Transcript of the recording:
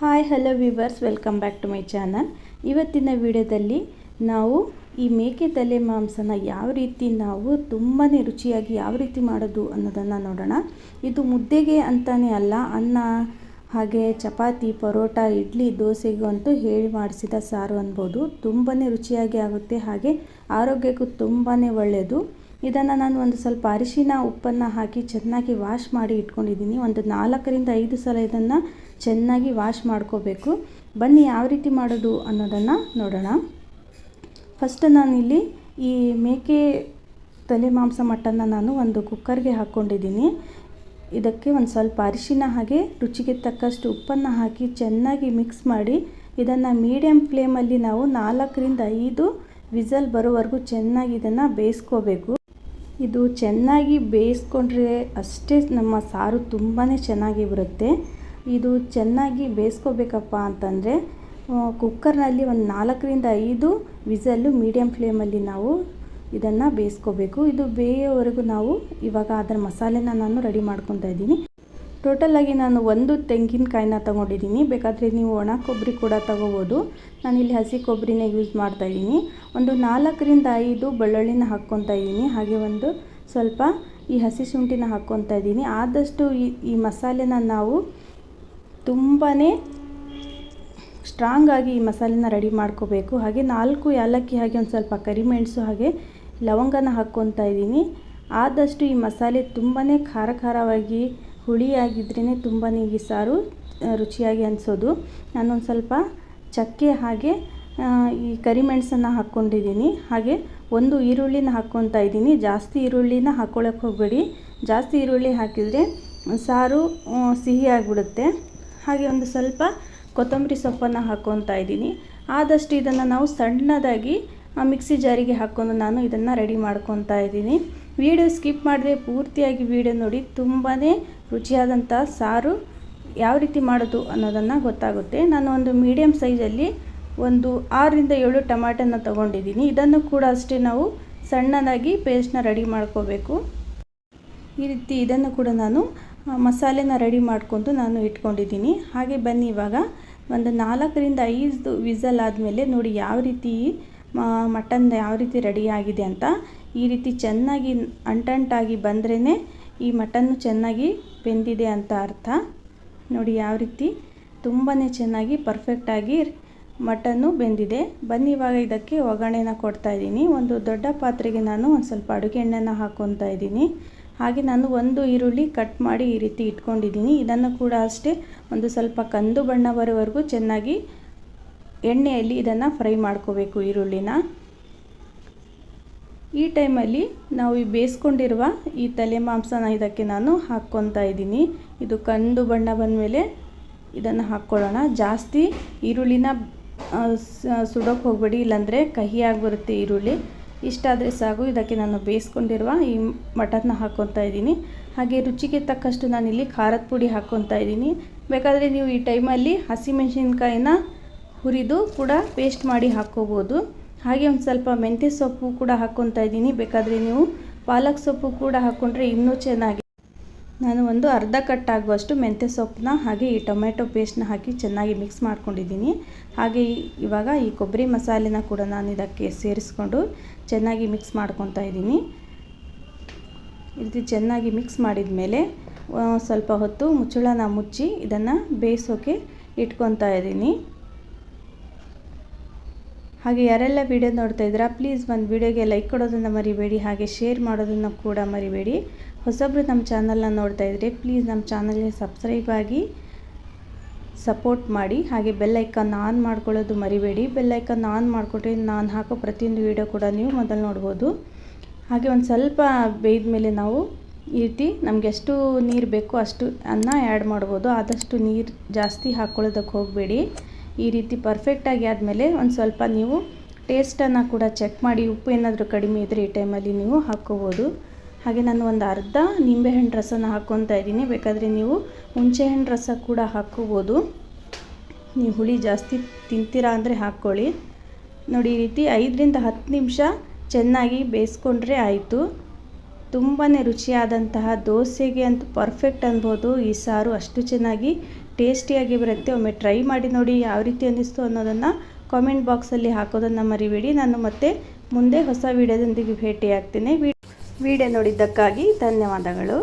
Hi hello viewers, welcome back to my channel. ಇವತ್ತಿನ ವಿಡಿಯೋದಲ್ಲಿ ನಾವು ಈ ಮೇಕೆ ತಲೆ ಮಾಂಸನ ಯಾವ ರೀತಿ ನಾವು ತುಂಬಾ ರುಚಿಯಾಗಿ ಯಾವ ರೀತಿ ಮಾಡೋದು ಅನ್ನೋದನ್ನು ನೋಡೋಣ. ಇದು ಮುದ್ದೆಗೆ ಅಂತಾನೆ ಅಲ್ಲ, ಅನ್ನ ಹಾಗೆ ಚಪಾತಿ, ಪರೋಟ, ಇಡ್ಲಿ, ದೋಸೆಗೂ ಅಂತೂ ಹೇಳಿ ಮಾಡಿಸಿದ ಸಾರು ಅನ್ಬೋದು. ತುಂಬಾ ರುಚಿಯಾಗಿ ಆಗುತ್ತೆ, ಹಾಗೆ ಆರೋಗ್ಯಕ್ಕೂ ತುಂಬಾ ಒಳ್ಳೆಯದು. ಇದನ್ನು ನಾನು ಒಂದು ಸ್ವಲ್ಪ ಅರಿಶಿನ ಉಪ್ಪನ್ನು ಹಾಕಿ ಚೆನ್ನಾಗಿ ವಾಶ್ ಮಾಡಿ ಇಟ್ಕೊಂಡಿದ್ದೀನಿ. ಒಂದು 4-5 ಸಲ ಇದನ್ನು ಚೆನ್ನಾಗಿ ವಾಶ್ ಮಾಡ್ಕೋಬೇಕು. ಬನ್ನಿ ಯಾವ ರೀತಿ ಮಾಡೋದು ಅನ್ನೋದನ್ನು ನೋಡೋಣ. ಫಸ್ಟ್ ನಾನಿಲ್ಲಿ ಈ ಮೇಕೆ ತಲೆ ಮಾಂಸ ಮಟನ್ನ ನಾನು ಒಂದು ಕುಕ್ಕರ್ಗೆ ಹಾಕ್ಕೊಂಡಿದ್ದೀನಿ. ಇದಕ್ಕೆ ಒಂದು ಸ್ವಲ್ಪ ಅರಿಶಿನ ಹಾಗೆ ರುಚಿಗೆ ತಕ್ಕಷ್ಟು ಉಪ್ಪನ್ನು ಹಾಕಿ ಚೆನ್ನಾಗಿ ಮಿಕ್ಸ್ ಮಾಡಿ ಇದನ್ನು ಮೀಡಿಯಮ್ ಫ್ಲೇಮಲ್ಲಿ ನಾವು 4-5 ವಿಸಲ್ ಬರೋವರೆಗೂ ಚೆನ್ನಾಗಿ ಇದನ್ನು ಬೇಯಿಸ್ಕೋಬೇಕು. ಇದು ಚೆನ್ನಾಗಿ ಬೇಯಿಸ್ಕೊಂಡ್ರೆ ಅಷ್ಟೇ ನಮ್ಮ ಸಾರು ತುಂಬಾ ಚೆನ್ನಾಗಿ ಬರುತ್ತೆ. ಇದು ಚೆನ್ನಾಗಿ ಬೇಯಿಸ್ಕೋಬೇಕಪ್ಪ ಅಂತಂದರೆ ಕುಕ್ಕರ್ನಲ್ಲಿ ಒಂದು 4-5 ವಿಸಲ್ಲು ಮೀಡಿಯಮ್ ಫ್ಲೇಮಲ್ಲಿ ನಾವು ಇದನ್ನು ಬೇಯಿಸ್ಕೋಬೇಕು. ಇದು ಬೇಯೋವರೆಗೂ ನಾವು ಇವಾಗ ಅದರ ಮಸಾಲೆನ ನಾನು ರೆಡಿ ಮಾಡ್ಕೊತಾ ಇದ್ದೀನಿ. ಟೋಟಲಾಗಿ ನಾನು 1 ತೆಂಗಿನಕಾಯಿನ ತೊಗೊಂಡಿದ್ದೀನಿ. ಬೇಕಾದರೆ ನೀವು ಒಣ ಕೊಬ್ಬರಿ ಕೂಡ ತೊಗೋಬೋದು. ನಾನಿಲ್ಲಿ ಹಸಿ ಕೊಬ್ಬರಿನೇ ಯೂಸ್ ಮಾಡ್ತಾಯಿದ್ದೀನಿ. ಒಂದು 4-5 ಬೆಳ್ಳುಳ್ಳಿನ ಹಾಕ್ಕೊತಾ ಇದ್ದೀನಿ. ಹಾಗೆ ಒಂದು ಸ್ವಲ್ಪ ಈ ಹಸಿ ಶುಂಠಿನ ಹಾಕ್ಕೊತಾ ಇದ್ದೀನಿ. ಆದಷ್ಟು ಈ ಮಸಾಲೆನ ನಾವು ತುಂಬಾ ಸ್ಟ್ರಾಂಗಾಗಿ ಈ ಮಸಾಲೆನ ರೆಡಿ ಮಾಡ್ಕೋಬೇಕು. ಹಾಗೆ 4 ಏಲಕ್ಕಿ ಹಾಗೆ ಒಂದು ಸ್ವಲ್ಪ ಕರಿಮೆಣಸು ಹಾಗೆ ಲವಂಗನ ಹಾಕ್ಕೊತಾ ಇದ್ದೀನಿ. ಆದಷ್ಟು ಈ ಮಸಾಲೆ ತುಂಬಾ ಖಾರವಾಗಿ ಹುಳಿಯಾಗಿದ್ರೇ ತುಂಬಾ ಈ ಸಾರು ರುಚಿಯಾಗಿ ಅನಿಸೋದು. ನಾನೊಂದು ಸ್ವಲ್ಪ ಚಕ್ಕೆ ಹಾಗೆ ಈ ಕರಿಮೆಣಸನ್ನು ಹಾಕ್ಕೊಂಡಿದ್ದೀನಿ. ಹಾಗೆ ಒಂದು ಈರುಳ್ಳಿನ ಹಾಕ್ಕೊತಾ ಇದ್ದೀನಿ. ಜಾಸ್ತಿ ಈರುಳ್ಳಿನ ಹಾಕ್ಕೊಳ್ಳೋಕೆ ಹೋಗಬೇಡಿ. ಜಾಸ್ತಿ ಈರುಳ್ಳಿ ಹಾಕಿದರೆ ಸಾರು ಸಿಹಿ ಆಗಿಬಿಡುತ್ತೆ. ಹಾಗೆ ಒಂದು ಸ್ವಲ್ಪ ಕೊತ್ತಂಬರಿ ಸೊಪ್ಪನ್ನು ಹಾಕ್ಕೊತಾ ಇದ್ದೀನಿ. ಆದಷ್ಟು ಇದನ್ನು ನಾವು ಸಣ್ಣದಾಗಿ ಮಿಕ್ಸಿ ಜಾರಿಗೆ ಹಾಕ್ಕೊಂಡು ನಾನು ಇದನ್ನು ರೆಡಿ ಮಾಡ್ಕೊತಾ ಇದ್ದೀನಿ. ವಿಡಿಯೋ ಸ್ಕಿಪ್ ಮಾಡಿದ್ರೆ ಪೂರ್ತಿಯಾಗಿ ವಿಡಿಯೋ ನೋಡಿ. ತುಂಬಾ ರುಚಿಯಾದಂಥ ಸಾರು ಯಾವ ರೀತಿ ಮಾಡೋದು ಅನ್ನೋದನ್ನು ಗೊತ್ತಾಗುತ್ತೆ. ನಾನು ಒಂದು ಮೀಡಿಯಮ್ ಸೈಜಲ್ಲಿ ಒಂದು 6-7 ಟೊಮ್ಯಾಟೊನ ತೊಗೊಂಡಿದ್ದೀನಿ. ಇದನ್ನು ಕೂಡ ಅಷ್ಟೇ ನಾವು ಸಣ್ಣದಾಗಿ ಪೇಸ್ಟ್ನ ರೆಡಿ ಮಾಡ್ಕೋಬೇಕು. ಈ ರೀತಿ ಇದನ್ನು ಕೂಡ ನಾನು ಮಸಾಲೆನ ರೆಡಿ ಮಾಡ್ಕೊಂಡು ನಾನು ಇಟ್ಕೊಂಡಿದ್ದೀನಿ. ಹಾಗೆ ಬನ್ನಿ ಇವಾಗ ಒಂದು 4-5 ವಿಸಲ್ ಆದಮೇಲೆ ನೋಡಿ ಯಾವ ರೀತಿ ಮಟನ್ ಯಾವ ರೀತಿ ರೆಡಿ ಆಗಿದೆ ಅಂತ. ಈ ರೀತಿ ಚೆನ್ನಾಗಿ ಅಂಟಾಗಿ ಬಂದ್ರೇ ಈ ಮಟನ್ನು ಚೆನ್ನಾಗಿ ಬೆಂದಿದೆ ಅಂತ ಅರ್ಥ. ನೋಡಿ ಯಾವ ರೀತಿ ತುಂಬಾ ಚೆನ್ನಾಗಿ ಪರ್ಫೆಕ್ಟಾಗಿ ಮಟನ್ನು ಬೆಂದಿದೆ. ಬನ್ನಿ ಇವಾಗ ಇದಕ್ಕೆ ಒಗ್ಗರಣೆನ ಕೊಡ್ತಾಯಿದ್ದೀನಿ. ಒಂದು ದೊಡ್ಡ ಪಾತ್ರೆಗೆ ನಾನು ಒಂದು ಸ್ವಲ್ಪ ಅಡುಗೆ ಎಣ್ಣೆನ ಹಾಕ್ಕೊತಾ ಇದ್ದೀನಿ. ಹಾಗೆ ನಾನು ಒಂದು ಈರುಳ್ಳಿ ಕಟ್ ಮಾಡಿ ಈ ರೀತಿ ಇಟ್ಕೊಂಡಿದ್ದೀನಿ. ಇದನ್ನು ಕೂಡ ಅಷ್ಟೇ ಒಂದು ಸ್ವಲ್ಪ ಕಂದು ಬಣ್ಣ ಬರೋವರೆಗೂ ಚೆನ್ನಾಗಿ ಎಣ್ಣೆಯಲ್ಲಿ ಇದನ್ನು ಫ್ರೈ ಮಾಡ್ಕೋಬೇಕು ಈರುಳ್ಳಿನ. ಈ ಟೈಮಲ್ಲಿ ನಾವು ಈ ಬೇಯಿಸ್ಕೊಂಡಿರುವ ಈ ತಲೆ ಮಾಂಸನ ಇದಕ್ಕೆ ನಾನು ಹಾಕ್ಕೊತಾ ಇದ್ದೀನಿ. ಇದು ಕಂದು ಬಣ್ಣ ಬಂದಮೇಲೆ ಇದನ್ನು ಹಾಕ್ಕೊಳ್ಳೋಣ. ಜಾಸ್ತಿ ಈರುಳ್ಳಿನ ಸುಡೋಕ್ಕೆ ಹೋಗಬೇಡಿ, ಇಲ್ಲಾಂದರೆ ಕಹಿಯಾಗಿ ಬರುತ್ತೆ ಈರುಳ್ಳಿ. ಇಷ್ಟಾದರೆ ಸಾಕು. ಇದಕ್ಕೆ ನಾನು ಬೇಯಿಸ್ಕೊಂಡಿರುವ ಈ ಮಟನ್ನ ಹಾಕ್ಕೊತಾ ಇದ್ದೀನಿ. ಹಾಗೆ ರುಚಿಗೆ ತಕ್ಕಷ್ಟು ನಾನಿಲ್ಲಿ ಖಾರದ ಪುಡಿ ಹಾಕ್ಕೊತಾ ಇದ್ದೀನಿ. ಬೇಕಾದರೆ ನೀವು ಈ ಟೈಮಲ್ಲಿ ಹಸಿಮೆಣಸಿನ್ಕಾಯಿನ ಹುರಿದು ಕೂಡ ಪೇಸ್ಟ್ ಮಾಡಿ ಹಾಕ್ಕೋಬೋದು. ಹಾಗೆ ಒಂದು ಸ್ವಲ್ಪ ಮೆಂತ್ಯ ಸೊಪ್ಪು ಕೂಡ ಹಾಕ್ಕೊತಾ ಇದ್ದೀನಿ. ಬೇಕಾದರೆ ನೀವು ಪಾಲಕ್ ಸೊಪ್ಪು ಕೂಡ ಹಾಕ್ಕೊಂಡ್ರೆ ಇನ್ನೂ ಚೆನ್ನಾಗಿ. ನಾನು ಒಂದು ಅರ್ಧ ಕಟ್ ಆಗುವಷ್ಟು ಮೆಂತ್ಯ ಸೊಪ್ಪನ್ನ ಹಾಗೆ ಈ ಟೊಮೆಟೊ ಪೇಸ್ಟ್ನ ಹಾಕಿ ಚೆನ್ನಾಗಿ ಮಿಕ್ಸ್ ಮಾಡ್ಕೊಂಡಿದ್ದೀನಿ. ಹಾಗೆ ಇವಾಗ ಈ ಕೊಬ್ಬರಿ ಮಸಾಲೆನ ಕೂಡ ನಾನು ಇದಕ್ಕೆ ಸೇರಿಸ್ಕೊಂಡು ಚೆನ್ನಾಗಿ ಮಿಕ್ಸ್ ಮಾಡ್ಕೊತಾ ಇದ್ದೀನಿ. ಈ ರೀತಿ ಚೆನ್ನಾಗಿ ಮಿಕ್ಸ್ ಮಾಡಿದ ಮೇಲೆ ಸ್ವಲ್ಪ ಹೊತ್ತು ಮುಚ್ಚಳನ ಮುಚ್ಚಿ ಇದನ್ನು ಬೇಯಿಸೋಕೆ ಇಟ್ಕೊತಾ ಇದ್ದೀನಿ. ಹಾಗೆ ಯಾರೆಲ್ಲ ವಿಡಿಯೋ ನೋಡ್ತಾ ಇದ್ದೀರಾ ಪ್ಲೀಸ್ ಒಂದು ವಿಡಿಯೋಗೆ ಲೈಕ್ ಕೊಡೋದನ್ನು ಮರಿಬೇಡಿ. ಹಾಗೆ ಶೇರ್ ಮಾಡೋದನ್ನು ಕೂಡ ಮರಿಬೇಡಿ. ಹೊಸಬ್ರು ನಮ್ಮ ಚಾನಲ್ನ ನೋಡ್ತಾ ಇದ್ದರೆ ಪ್ಲೀಸ್ ನಮ್ಮ ಚಾನಲ್ಗೆ ಸಬ್ಸ್ಕ್ರೈಬ್ ಆಗಿ ಸಪೋರ್ಟ್ ಮಾಡಿ. ಹಾಗೆ ಬೆಲ್ ಐಕಾನ್ ಆನ್ ಮಾಡ್ಕೊಳ್ಳೋದು ಮರಿಬೇಡಿ. ಬೆಲ್ ಐಕಾನ್ ಆನ್ ಮಾಡಿಕೊಟ್ರೆ ನಾನು ಹಾಕೋ ಪ್ರತಿಯೊಂದು ವಿಡಿಯೋ ಕೂಡ ನೀವು ಮೊದಲು ನೋಡ್ಬೋದು. ಹಾಗೆ ಒಂದು ಸ್ವಲ್ಪ ಬೇಯ್ದ ಮೇಲೆ ನಾವು ಈ ರೀತಿ ನಮಗೆ ಎಷ್ಟು ನೀರು ಬೇಕೋ ಅಷ್ಟು ಅನ್ನ ಆ್ಯಡ್ ಮಾಡ್ಬೋದು. ಆದಷ್ಟು ನೀರು ಜಾಸ್ತಿ ಹಾಕ್ಕೊಳ್ಳೋದಕ್ಕೆ ಹೋಗಬೇಡಿ. ಈ ರೀತಿ ಪರ್ಫೆಕ್ಟಾಗಿ ಆದಮೇಲೆ ಒಂದು ಸ್ವಲ್ಪ ನೀವು ಟೇಸ್ಟನ್ನು ಕೂಡ ಚೆಕ್ ಮಾಡಿ. ಉಪ್ಪು ಏನಾದರೂ ಕಡಿಮೆ ಇದ್ದರೆ ಈ ಟೈಮಲ್ಲಿ ನೀವು ಹಾಕ್ಕೋಬೋದು. ಹಾಗೆ ನಾನು ಒಂದು ಅರ್ಧ ನಿಂಬೆಹಣ್ಣು ರಸನ ಹಾಕ್ಕೊತಾ ಇದ್ದೀನಿ. ಬೇಕಾದರೆ ನೀವು ಹುಣಸೆಹಣ್ಣು ರಸ ಕೂಡ ಹಾಕ್ಕೋಬೋದು. ನೀವು ಹುಳಿ ಜಾಸ್ತಿ ತಿಂತೀರಾ ಅಂದರೆ ಹಾಕ್ಕೊಳ್ಳಿ. ನೋಡಿ ಈ ರೀತಿ 5-10 ನಿಮಿಷ ಚೆನ್ನಾಗಿ ಬೇಯಿಸ್ಕೊಂಡ್ರೆ ಆಯಿತು. ತುಂಬಾ ರುಚಿಯಾದಂತಹ ದೋಸೆಗೆ ಅಂತೂ ಪರ್ಫೆಕ್ಟ್ ಅನ್ಬೋದು. ಈ ಸಾರು ಅಷ್ಟು ಚೆನ್ನಾಗಿ ಟೇಸ್ಟಿಯಾಗಿ ಬರುತ್ತೆ. ಒಮ್ಮೆ ಟ್ರೈ ಮಾಡಿ ನೋಡಿ ಯಾವ ರೀತಿ ಅನ್ನಿಸ್ತು ಅನ್ನೋದನ್ನು ಕಾಮೆಂಟ್ ಬಾಕ್ಸಲ್ಲಿ ಹಾಕೋದನ್ನು ಮರಿಬೇಡಿ. ನಾನು ಮತ್ತೆ ಮುಂದೆ ಹೊಸ ವಿಡಿಯೋದೊಂದಿಗೆ ಭೇಟಿ ಆಗ್ತೀನಿ. ವಿಡಿಯೋ ನೋಡಿದ್ದಕ್ಕಾಗಿ ಧನ್ಯವಾದಗಳು.